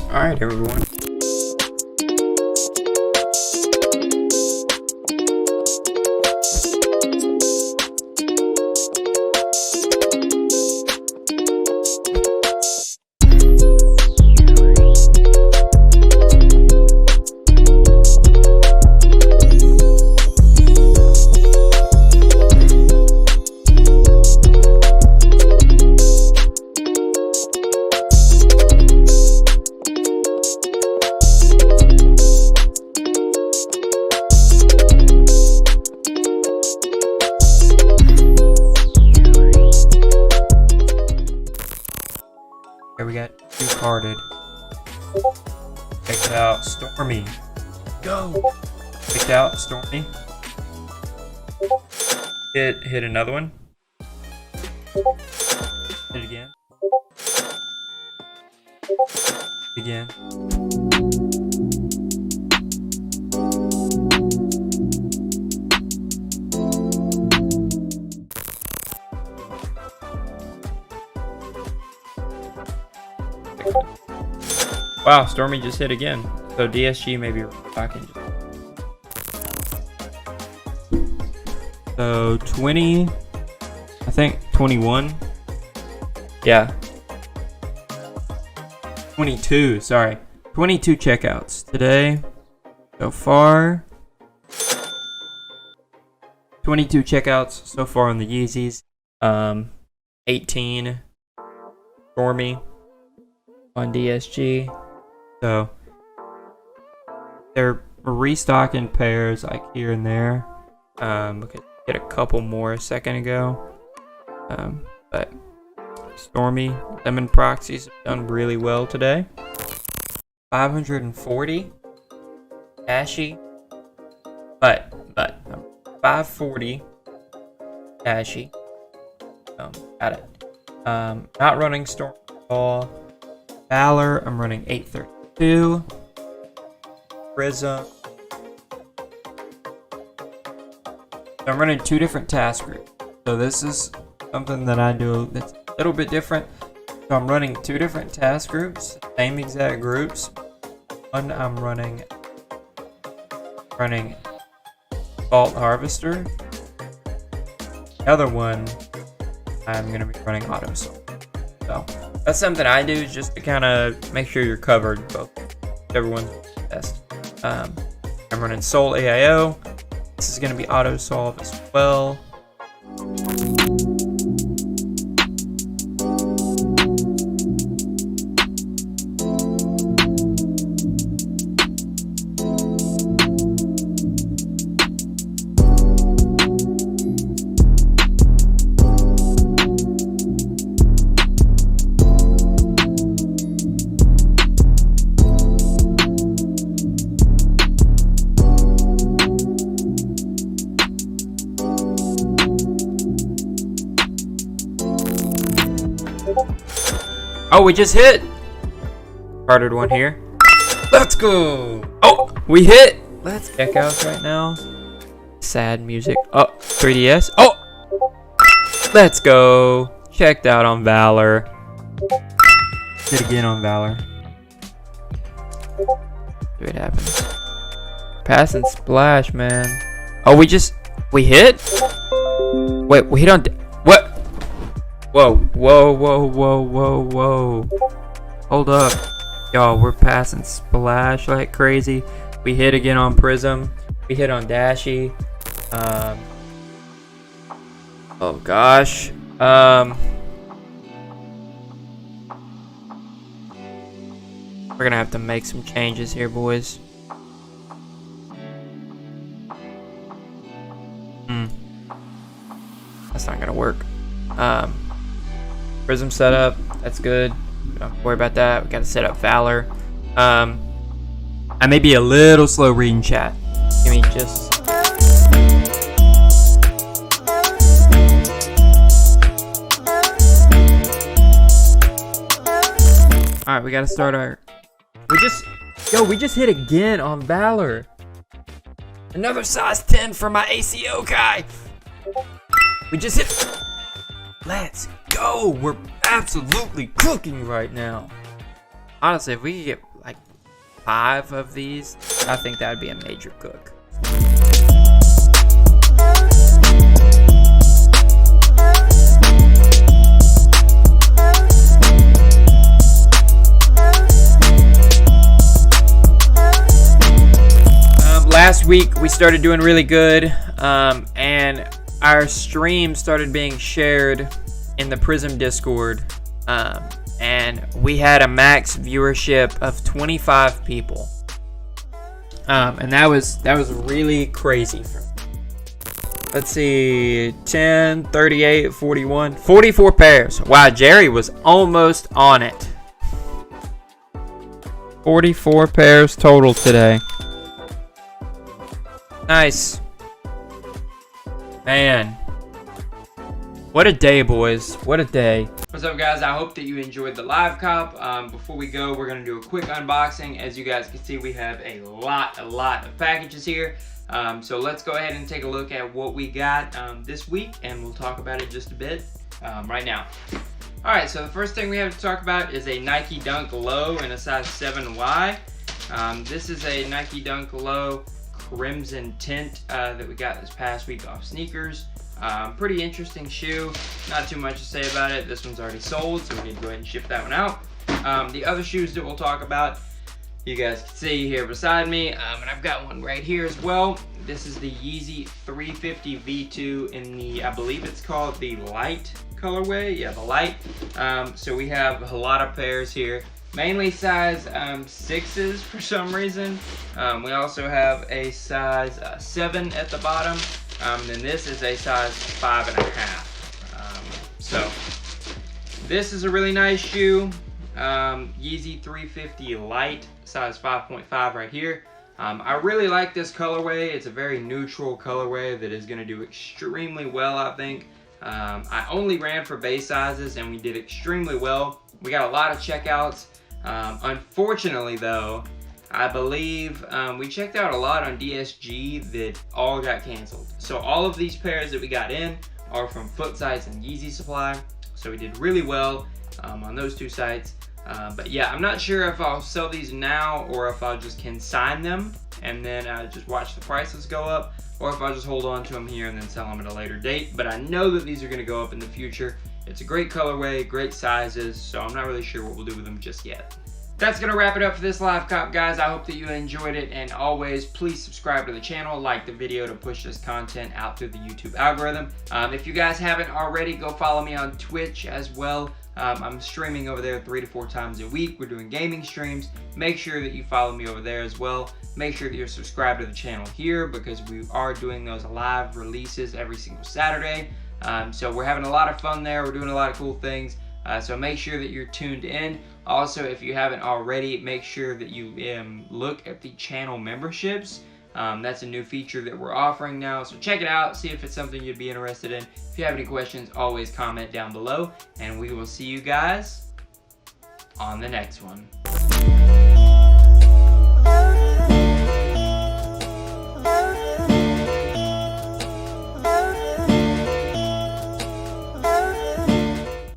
Alright, everyone. Here we got two carded. Picked out Stormy. Go! Picked out Stormy. Hit another one. Hit again. Again. Wow, Stormy just hit again. So DSG may be rocking. So 20, I think 21. Yeah. 22, sorry. 22 checkouts today so far. 22 checkouts so far on the Yeezys. 18 Stormy on DSG. So they're restocking pairs like here and there. We could get a couple more a second ago. But Stormy, them and Proxies have done really well today. 540 Ashy. But 540 Ashy. Got it. Not running Storm at all. Valor, I'm running 832. Prism. I'm running two different task groups. So this is something that I do that's a little bit different. So I'm running two different task groups, same exact groups. One I'm running Vault Harvester. The other one I'm gonna be running Auto Soul. So that's something I do just to kind of make sure you're covered both. Whichever one's best. I'm running Soul AIO. This is gonna be Auto Solve as well. Oh, we just hit! Carded one here. Let's go! Oh, we hit! Let's check out right now. Sad music. Oh, 3DS. Oh! Let's go! Checked out on Valor. Hit again on Valor. See what happens. Pass and splash, man. Oh, we hit? Wait, we hit on... What? Whoa, whoa, whoa, whoa, whoa, whoa. Hold up. Y'all, we're passing splash like crazy. We hit again on Prism. We hit on Dashy. Oh gosh. We're gonna have to make some changes here, boys. That's not gonna work. Prism setup, that's good. We don't have to worry about that. We gotta set up Valor. I may be a little slow reading chat. Give me just... Alright, we gotta start our... We just hit again on Valor. Another size 10 for my ACO guy. We just hit... Let's go! We're absolutely cooking right now. Honestly, if we could get like 5 of these, I think that would be a major cook. Last week we started doing really good, and our stream started being shared in the Prism Discord, and we had a max viewership of 25 people, and that was really crazy. Let's see, 10, 38, 41, 44 pairs. Wow, Jerry was almost on it. 44 pairs total today. Nice. Man. What a day, boys. What a day. What's up, guys? I hope that you enjoyed the live cop. Before we go, we're going to do a quick unboxing. As you guys can see, we have a lot of packages here. So let's go ahead and take a look at what we got this week, and we'll talk about it just a bit right now. Alright, so the first thing we have to talk about is a Nike Dunk Low in a size 7Y. This is a Nike Dunk Low crimson tint that we got this past week off sneakers. Pretty interesting shoe. Not too much to say about it. This one's already sold, so we need to go ahead and ship that one out. The other shoes that we'll talk about, you guys can see here beside me, and I've got one right here as well. This is the YEEZY 350 V2 in the, I believe it's called the light colorway. Yeah, the light. So we have a lot of pairs here. Mainly size 6s for some reason. We also have a size 7 at the bottom. Then this is a size 5.5. So this is a really nice shoe. YEEZY 350 Light, size 5.5 right here. I really like this colorway. It's a very neutral colorway that is going to do extremely well, I think. I only ran for base sizes and we did extremely well. We got a lot of checkouts. Unfortunately though, I believe we checked out a lot on DSG that all got canceled. So all of these pairs that we got in are from Foot Sites and Yeezy Supply. So we did really well on those two sites. But yeah, I'm not sure if I'll sell these now or if I'll just consign them and then just watch the prices go up, or if I'll just hold on to them here and then sell them at a later date. But I know that these are going to go up in the future. It's a great colorway, great sizes, so I'm not really sure what we'll do with them just yet. That's going to wrap it up for this live cop, guys. I hope that you enjoyed it, and always, please subscribe to the channel, like the video to push this content out through the YouTube algorithm. If you guys haven't already, go follow me on Twitch as well. I'm streaming over there 3 to 4 times a week. We're doing gaming streams. Make sure that you follow me over there as well. Make sure that you're subscribed to the channel here, because we are doing those live releases every single Saturday. So we're having a lot of fun there. We're doing a lot of cool things. So make sure that you're tuned in. Also, if you haven't already, make sure that you look at the channel memberships. That's a new feature that we're offering now. So check it out. See if it's something you'd be interested in. If you have any questions, always comment down below. And we will see you guys on the next one.